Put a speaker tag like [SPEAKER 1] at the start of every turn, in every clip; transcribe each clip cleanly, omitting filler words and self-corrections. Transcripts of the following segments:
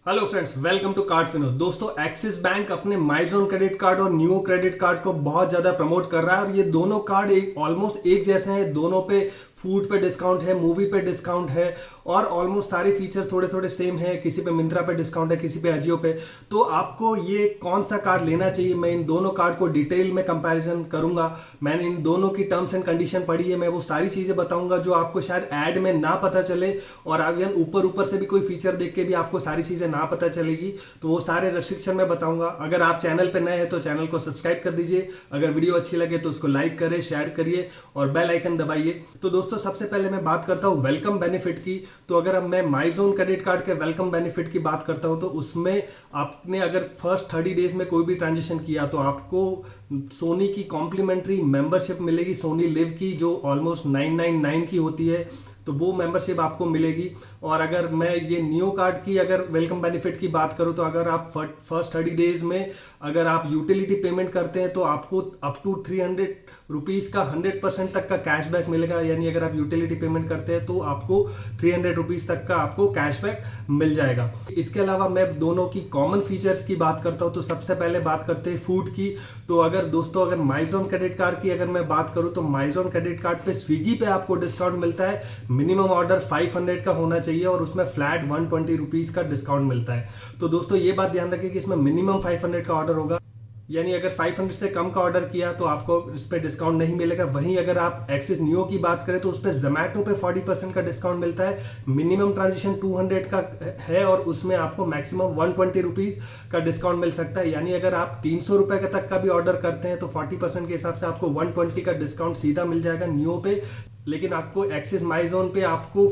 [SPEAKER 1] Hello friends, welcome to Card Fino. दोस्तों, Axis bank अपने MyZone credit card और new credit card को बहुत ज्यादा प्रमोट कर रहा है और ये दोनों कार्ड एक ऑलमोस्ट एक जैसे हैं। दोनों पे फूड पे डिस्काउंट है, मूवी पे डिस्काउंट है और ऑलमोस्ट सारे फीचर थोड़े थोड़े सेम है। किसी पे मिंत्रा पे डिस्काउंट है, किसी पे अजियो पे। तो आपको ये कौन सा कार्ड लेना चाहिए, मैं इन दोनों कार्ड को डिटेल में कंपैरिजन करूंगा। मैंने इन दोनों की टर्म्स एंड कंडीशन पढ़ी है, मैं वो सारी चीजें बताऊंगा जो आपको शायद ऐड में ना पता चले और अगर ऊपर ऊपर से भी कोई फीचर देख के भी आपको सारी चीजें ना पता चलेगी तो वो सारे रेस्ट्रिक्शन में बताऊंगा। अगर आप चैनल पे नए हैं तो चैनल को सब्सक्राइब कर दीजिए, अगर वीडियो अच्छी लगे तो उसको लाइक करें, शेयर करिए और बेल आइकन दबाइए। तो दोस्तों, सबसे पहले मैं बात करता हूं वेलकम बेनिफिट की। तो अगर अब मैं माइजोन क्रेडिट कार्ड के वेलकम बेनिफिट की बात करता हूं तो उसमें आपने अगर फर्स्ट 30 डेज में कोई भी ट्रांजेक्शन किया तो आपको सोनी की कॉम्प्लीमेंट्री मेंबरशिप मिलेगी, सोनी लिव की, जो ऑलमोस्ट 999 की होती है। तो वो मेंबरशिप आपको मिलेगी। और अगर मैं ये न्यू कार्ड की अगर वेलकम बेनिफिट की बात करूं तो अगर आप फर्स्ट 30 डेज में अगर आप यूटिलिटी पेमेंट करते हैं तो आपको अप टू 300 रुपीज़ का 100% तक का कैशबैक मिलेगा। यानी अगर आप यूटिलिटी पेमेंट करते हैं तो आपको 300 रुपीज़ तक का आपको कैशबैक मिल जाएगा। इसके अलावा मैं दोनों की कॉमन फीचर्स की बात करता हूं। तो सबसे पहले बात करते हैं फूड की। तो अगर दोस्तों, अगर माइजोन क्रेडिट कार्ड की अगर मैं बात करूं तो माइजोन क्रेडिट कार्ड पे स्विगी पे आपको डिस्काउंट मिलता है। मिनिमम ऑर्डर 500 का होना चाहिए और उसमें फ्लैट 120 रुपीज़ का डिस्काउंट मिलता है। तो दोस्तों, ये बात ध्यान रखिए कि इसमें मिनिमम 500 का ऑर्डर होगा, यानी अगर 500 से कम का ऑर्डर किया तो आपको इस पे डिस्काउंट नहीं मिलेगा। वहीं अगर आप एक्सिस नियो की बात करें तो उस पर जोमैटो पे 40% का डिस्काउंट मिलता है। मिनिमम ट्रांजेक्शन 200 का है और उसमें आपको मैक्सिमम 120 रुपीज़ का डिस्काउंट मिल सकता है। यानी अगर आप 300 रुपये का तक का भी ऑर्डर करते हैं तो 40% के हिसाब से आपको 120 का डिस्काउंट सीधा मिल जाएगा नियो पे। लेकिन आपको एक्सिस माइजोन पे आपको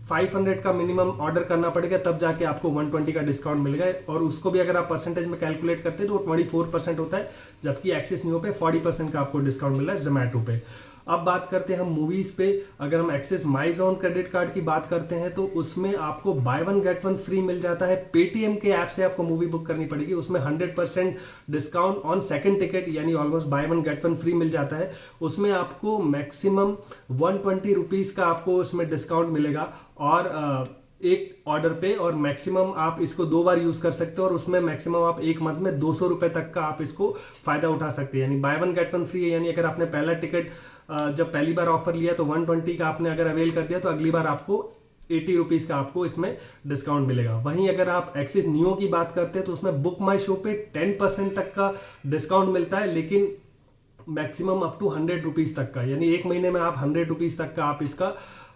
[SPEAKER 1] 500 का मिनिमम ऑर्डर करना पड़ेगा, तब जाके आपको 120 का डिस्काउंट मिलेगा। और उसको भी अगर आप परसेंटेज में कैलकुलेट करते हैं तो 24% होता है, जबकि एक्सिस नियो पे 40% का आपको डिस्काउंट मिल रहा है जोमैटो पे। अब बात करते हैं हम मूवीज पे। अगर हम एक्सिस माइजोन क्रेडिट कार्ड की बात करते हैं तो उसमें आपको buy one get one free मिल जाता है। पेटीएम के ऐप से आपको मूवी बुक करनी पड़ेगी, उसमें 100% डिस्काउंट ऑन सेकंड टिकट, यानी almost buy one get one free मिल जाता है। उसमें आपको मैक्सिमम 120 रुपीज़ का आपको उसमें डिस्काउंट मिलेगा और एक ऑर्डर पे, और मैक्सिमम आप इसको 2 बार यूज कर सकते हो और उसमें मैक्सिमम आप एक मंथ में 200 रुपए तक का आप इसको फायदा उठा सकते हैं। यानी bye one get one free है। यानी अगर आपने पहला टिकट जब पहली बार ऑफर लिया तो 120 का आपने अगर अवेल कर दिया तो अगली बार आपको 80 रुपीज़ का आपको इसमें डिस्काउंट मिलेगा। वहीं अगर आप एक्सिस नियो की बात करते हैं तो उसमें बुक माई शो पे 10% तक का डिस्काउंट मिलता है, लेकिन मैक्सिमम अप टू 100 रुपीज़ तक का, यानी एक महीने में आप 100 रुपीज़ तक का आप इसका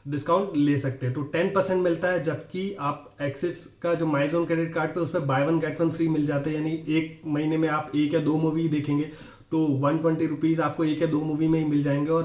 [SPEAKER 1] डिस्काउंट ले सकते हैं। तो 10% मिलता है, जबकि आप एक्सिस का जो माइजोन क्रेडिट कार्ड पे उसमें buy one get one free मिल जाते हैं। यानी एक महीने में आप एक या दो मूवी देखेंगे तो 120 रुपीज़ आपको एक या दो मूवी में ही मिल जाएंगे। और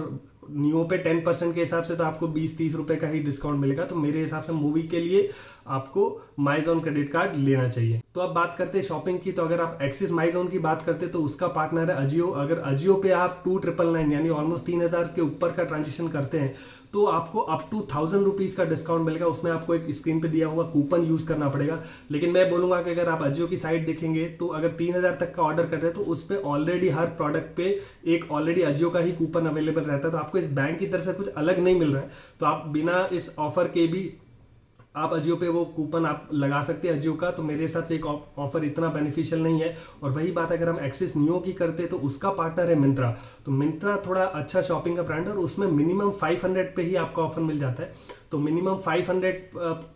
[SPEAKER 1] नियो पे 10% के हिसाब से तो आपको 20-30 रुपए का ही डिस्काउंट मिलेगा। तो मेरे हिसाब से मूवी के लिए आपको माइजोन क्रेडिट कार्ड लेना चाहिए। तो अब बात करते हैं शॉपिंग की। तो अगर आप एक्सिस माइजोन की बात करते हैं तो उसका पार्टनर है अजियो। अगर अजियो पे आप 2999 यानी ऑलमोस्ट 3000 के ऊपर का ट्रांजेक्शन करते हैं तो आपको अप टू 1000 रुपीज़ का डिस्काउंट मिलेगा। उसमें आपको एक स्क्रीन पे दिया हुआ कूपन यूज करना पड़ेगा। लेकिन मैं बोलूंगा कि अगर आप अजियो की साइट देखेंगे तो अगर 3000 तक का ऑर्डर करते हैं तो उस पर ऑलरेडी हर प्रोडक्ट पे एक ऑलरेडी अजियो का ही कूपन अवेलेबल रहता है। तो आपको इस बैंक की तरफ से कुछ अलग नहीं मिल रहा है। तो आप बिना इस ऑफर के भी आप अजियो पे वो कूपन आप लगा सकते हैं अजियो का। तो मेरे हिसाब से एक ऑफर इतना बेनिफिशियल नहीं है। और वही बात अगर हम एक्सिस नियो की करते हैं तो उसका पार्टनर है मिंत्रा। तो मिंत्रा थोड़ा अच्छा शॉपिंग का ब्रांड है और उसमें मिनिमम 500 पे ही आपको ऑफर मिल जाता है। तो मिनिमम 500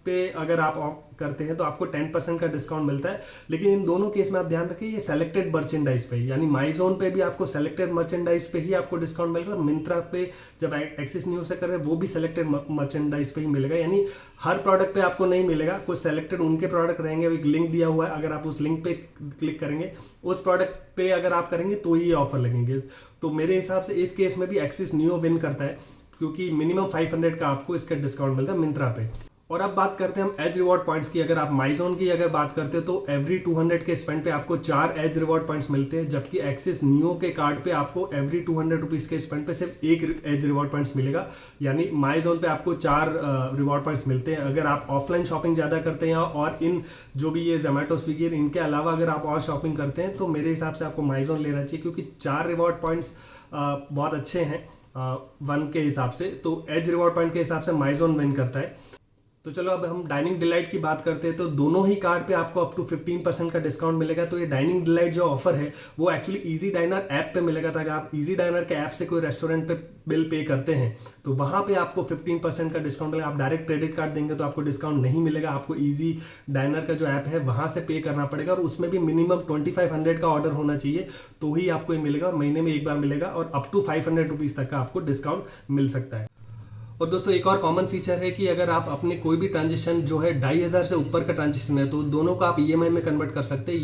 [SPEAKER 1] पे अगर आप करते हैं तो आपको 10% का डिस्काउंट मिलता है। लेकिन इन दोनों केस में आप ध्यान रखिए ये सेलेक्टेड मर्चेंडाइज पे, यानी माइजोन पे भी आपको सेलेक्टेड मर्चेंडाइज पे ही आपको डिस्काउंट मिलेगा और मिंत्रा पे जब एक्सिस नियो से कर रहे हैं वो भी सेलेक्टेड मर्चेंडाइज पे ही मिलेगा। यानी हर प्रोडक्ट पे आपको नहीं मिलेगा, कुछ सेलेक्टेड उनके प्रोडक्ट रहेंगे। एक लिंक दिया हुआ है, अगर आप उस लिंक पे क्लिक करेंगे उस प्रोडक्ट पे अगर आप करेंगे तो ये ऑफर लगेंगे। तो मेरे हिसाब से इस केस में भी एक्सिस नियो विन करता है, क्योंकि मिनिमम 500 का आपको इसका डिस्काउंट मिलता है मिंत्रा पे। और अब बात करते हैं हम एज रिवॉर्ड पॉइंट्स की। अगर आप माइजोन की अगर बात करते हैं तो एवरी 200 के स्पेंड पे आपको 4 एज रिवॉर्ड पॉइंट्स मिलते हैं, जबकि एक्सिस नियो के कार्ड पे आपको एवरी 200 रुपीज़ के स्पेंड पे सिर्फ एक एज रिवॉर्ड पॉइंट्स मिलेगा। यानी माइजोन पे आपको 4 रिवॉर्ड पॉइंट्स मिलते हैं। अगर आप ऑफलाइन शॉपिंग ज़्यादा करते हैं और इन जो भी ये जोमैटो स्विगी इनके अलावा अगर आप और शॉपिंग करते हैं तो मेरे हिसाब से आपको माइजोन लेना चाहिए, क्योंकि 4 रिवॉर्ड पॉइंट्स बहुत अच्छे हैं वन के हिसाब से। तो एज रिवॉर्ड पॉइंट के हिसाब से माइजोन विन करता है। तो चलो अब हम डाइनिंग डिलाइट की बात करते हैं। तो दोनों ही कार्ड पे आपको अप टू 15% का डिस्काउंट मिलेगा। तो ये डाइनिंग डिलाइट जो ऑफर है वो एक्चुअली इजी डाइनर ऐप पे मिलेगा। था अगर आप इजी डाइनर के ऐप से कोई रेस्टोरेंट पे बिल पे करते हैं तो वहां पे आपको 15% का डिस्काउंट मिलेगा। आप डायरेक्ट क्रेडिट कार्ड देंगे तो आपको डिस्काउंट नहीं मिलेगा, आपको इजी डाइनर का जो ऐप है वहां से पे करना पड़ेगा, और उसमें भी मिनिमम 2500 का ऑर्डर होना चाहिए तो ही आपको ये मिलेगा, और महीने में एक बार मिलेगा, और अप टू 500 रुपीज तक का आपको डिस्काउंट मिल सकता है। और दोस्तों एक और कॉमन फीचर है कि अगर आप अपने कोई भी ट्रांजेक्शन जो है 2500 से ऊपर का ट्रांजेक्शन है तो दोनों को आप ईएमआई में कन्वर्ट कर सकते हैं।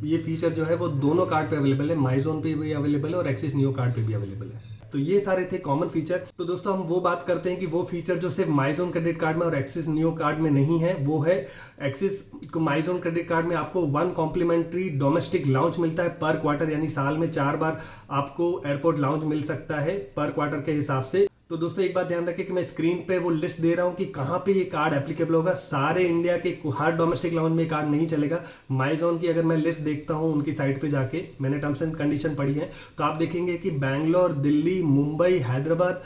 [SPEAKER 1] ये फीचर जो है वो दोनों कार्ड पे अवेलेबल है, माइजोन पे भी अवेलेबल है और एक्सिस नियो कार्ड पे भी अवेलेबल है। तो ये सारे थे कॉमन फीचर। तो दोस्तों हम वो बात करते हैं कि वो फीचर जो सिर्फ माइजोन क्रेडिट कार्ड में और एक्सिस नियो कार्ड में नहीं है, वो है एक्सिस को माइजोन क्रेडिट कार्ड में आपको 1 कॉम्प्लीमेंट्री डोमेस्टिक लाउंज मिलता है पर क्वार्टर, यानी साल में 4 बार आपको एयरपोर्ट लाउंज मिल सकता है पर क्वार्टर के हिसाब से। तो दोस्तों एक बात ध्यान रखें कि मैं स्क्रीन पे वो लिस्ट दे रहा हूं कि कहां पे ये कार्ड एप्लीकेबल होगा। सारे इंडिया के हर डोमेस्टिक लाउंज में कार्ड नहीं चलेगा। माइजोन की अगर मैं लिस्ट देखता हूं उनकी साइट पे जाके, मैंने टर्म्स एंड कंडीशन पढ़ी है, तो आप देखेंगे कि बैंगलोर, दिल्ली, मुंबई, हैदराबाद,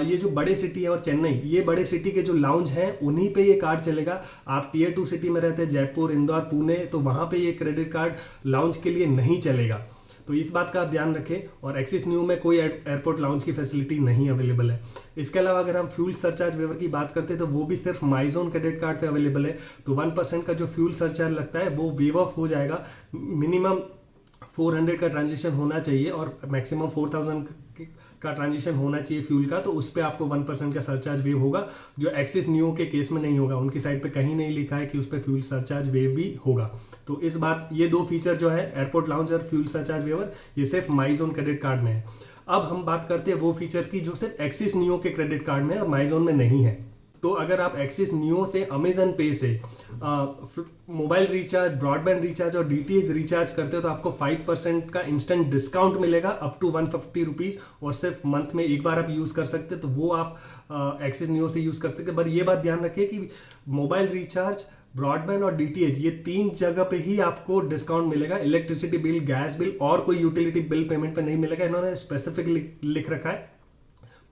[SPEAKER 1] ये जो बड़े सिटी है, और चेन्नई, ये बड़े सिटी के जो लाउंज हैं उन्हीं पे ये कार्ड चलेगा। आप टीयर 2 सिटी में रहते हैं, जयपुर, इंदौर, पुणे, तो वहां पे ये क्रेडिट कार्ड लाउंज के लिए नहीं चलेगा। तो इस बात का आप ध्यान रखें। और एक्सिस न्यू में कोई एयरपोर्ट लाउंज की फैसिलिटी नहीं अवेलेबल है। इसके अलावा अगर हम फ्यूल सरचार्ज वेवर की बात करते हैं तो वो भी सिर्फ माइजोन क्रेडिट कार्ड पे अवेलेबल है। तो 1% का जो फ्यूल सरचार्ज लगता है वो वेव ऑफ हो जाएगा। मिनिमम 400 का ट्रांजेक्शन होना चाहिए और मैक्सिमम 4000 का ट्रांजेक्शन होना चाहिए फ्यूल का, तो उस पर आपको 1% का सरचार्ज वेव होगा, जो एक्सिस नियो के केस में नहीं होगा। उनकी साइट पे कहीं नहीं लिखा है कि उस पर फ्यूल सरचार्ज वेव भी होगा। तो इस बात, ये दो फीचर जो है एयरपोर्ट लाउंज और फ्यूल सरचार्ज वेवर, ये सिर्फ माइजोन क्रेडिट कार्ड में है। अब हम बात करते हैं वो फीचर्स की जो सिर्फ एक्सिस नियो के क्रेडिट कार्ड में और माइजोन में नहीं है। तो अगर आप एक्सिस नियो से अमेजन पे से मोबाइल रिचार्ज, ब्रॉडबैंड रिचार्ज और डीटीएच रिचार्ज करते हो तो आपको 5% का इंस्टेंट डिस्काउंट मिलेगा अप टू 150 रुपीज़, और सिर्फ मंथ में एक बार आप यूज़ कर सकते हैं। तो वो आप एक्सिस नियो से यूज़ कर सकते हैं। पर ये बात ध्यान रखिए कि मोबाइल रिचार्ज, ब्रॉडबैंड और डीटीएच, ये 3 जगह पे ही आपको डिस्काउंट मिलेगा। इलेक्ट्रिसिटी बिल, गैस बिल और कोई यूटिलिटी बिल पेमेंट पे नहीं मिलेगा। इन्होंने स्पेसिफिक लिख रखा है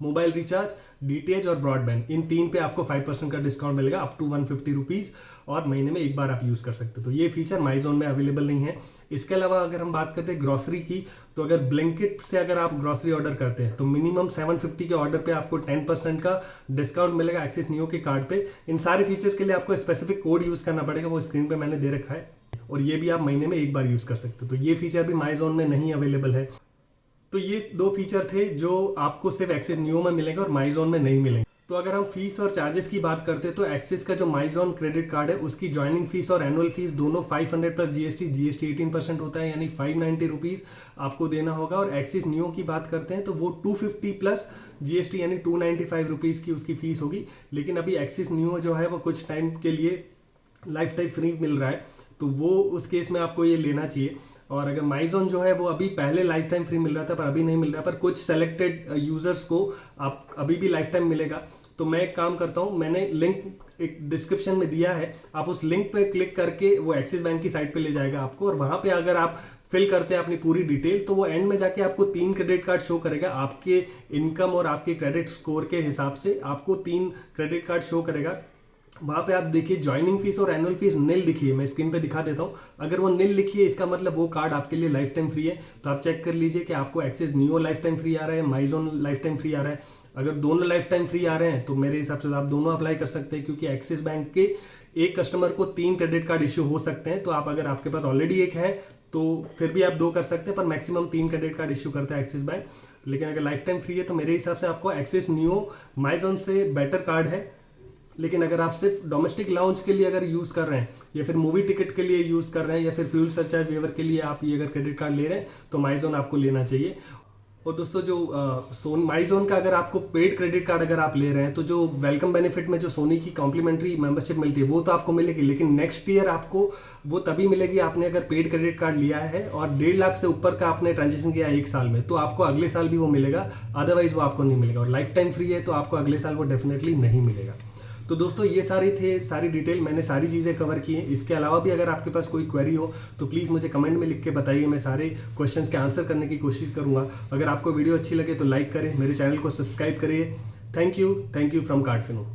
[SPEAKER 1] मोबाइल रिचार्ज, डीटीएच और ब्रॉडबैंड, इन 3 पे आपको 5% का डिस्काउंट मिलेगा अप टू 150 रुपीज़, और महीने में एक बार आप यूज़ कर सकते हो। तो ये फीचर माइजोन में अवेलेबल नहीं है। इसके अलावा अगर हम बात करते हैं ग्रॉसरी की, तो अगर ब्लिंकिट से अगर आप ग्रॉसरी ऑर्डर करते हैं तो मिनिमम 750 के ऑर्डर पे आपको 10% का डिस्काउंट मिलेगा एक्सिस नियो के कार्ड पे। इन सारे फीचर्स के लिए आपको स्पेसिफिक कोड यूज़ करना पड़ेगा, वो स्क्रीन पर मैंने दे रखा है, और ये भी आप महीने में एक बार यूज़ कर सकते हो। तो ये फीचर भी माइजोन में नहीं अवेलेबल है। तो ये 2 फीचर थे जो आपको सिर्फ एक्सिस नियो में मिलेंगे और माइजोन में नहीं मिलेंगे। तो अगर हम फीस और चार्जेस की बात करते हैं तो एक्सिस का जो माइजोन क्रेडिट कार्ड है उसकी ज्वाइनिंग फीस और एनुअल फीस दोनों 500 प्लस जीएसटी 18% होता है, यानी 590 रुपीज़ आपको देना होगा। और एक्सिस नियो की बात करते हैं तो वो 250 प्लस जीएसटी यानी 295 रुपीज़ की उसकी फीस होगी। लेकिन अभी एक्सिस नियो जो है वो कुछ टाइम के लिए लाइफ टाइम फ्री मिल रहा है, तो वो उस केस में आपको ये लेना चाहिए। और अगर माइजोन जो है वो अभी पहले लाइफ टाइम फ्री मिल रहा था पर अभी नहीं मिल रहा, पर कुछ सेलेक्टेड यूजर्स को आप अभी भी लाइफ टाइम मिलेगा। तो मैं एक काम करता हूँ, मैंने लिंक एक डिस्क्रिप्शन में दिया है, आप उस लिंक पे क्लिक करके वो एक्सिस बैंक की साइट पे ले जाएगा आपको, और वहां पे अगर आप फिल करते हैं अपनी पूरी डिटेल तो वो एंड में जाके आपको 3 क्रेडिट कार्ड शो करेगा। आपके इनकम और आपके क्रेडिट स्कोर के हिसाब से आपको 3 क्रेडिट कार्ड शो करेगा। वहां पे आप देखिए ज्वाइनिंग फीस और एनुअल फीस नील लिखी है, मैं स्क्रीन पे दिखा देता हूँ। अगर वो नील लिखी है इसका मतलब वो कार्ड आपके लिए लाइफ टाइम फ्री है। तो आप चेक कर लीजिए कि आपको Axis Neo lifetime free आ रहा है, माइजोन लाइफ टाइम फ्री आ रहा है। अगर दोनों लाइफ टाइम फ्री आ रहे हैं तो मेरे हिसाब से आप दोनों अप्लाई कर सकते हैं, क्योंकि एक्सिस बैंक के एक कस्टमर को 3 क्रेडिट कार्ड इश्यू हो सकते हैं। तो आप अगर आपके पास ऑलरेडी एक है तो फिर भी आप 2 कर सकते हैं, पर मैक्सिमम 3 क्रेडिट कार्ड इश्यू करता है एक्सिस बैंक। लेकिन अगर लाइफ टाइम फ्री है तो मेरे हिसाब से आपको एक्सिस नियो माइजोन से बेटर कार्ड है। लेकिन अगर आप सिर्फ डोमेस्टिक लाउंज के लिए अगर यूज़ कर रहे हैं, या फिर मूवी टिकट के लिए यूज़ कर रहे हैं, या फिर फ्यूल सरचार्ज वेवर के लिए आप ये अगर क्रेडिट कार्ड ले रहे हैं तो माइजोन आपको लेना चाहिए। और दोस्तों जो माइजोन का अगर आपको पेड क्रेडिट कार्ड अगर आप ले रहे हैं तो जो वेलकम बेनिफिट में जो सोनी की कॉम्प्लीमेंट्री मेंबरशिप मिलती है वो तो आपको मिलेगी, लेकिन नेक्स्ट ईयर आपको वो तभी मिलेगी आपने अगर पेड क्रेडिट कार्ड लिया है और 1.5 लाख से ऊपर का आपने ट्रांजेक्शन किया 1 साल में, तो आपको अगले साल भी वो मिलेगा, अदरवाइज वो आपको नहीं मिलेगा। और लाइफ टाइम फ्री है तो आपको अगले साल वो डेफिनेटली नहीं मिलेगा। तो दोस्तों ये सारी डिटेल मैंने सारी चीज़ें कवर की हैं। इसके अलावा भी अगर आपके पास कोई क्वेरी हो तो प्लीज़ मुझे कमेंट में लिख के बताइए, मैं सारे क्वेश्चंस के आंसर करने की कोशिश करूँगा। अगर आपको वीडियो अच्छी लगे तो लाइक करें, मेरे चैनल को सब्सक्राइब करिए। Thank you from कार्डफिनो।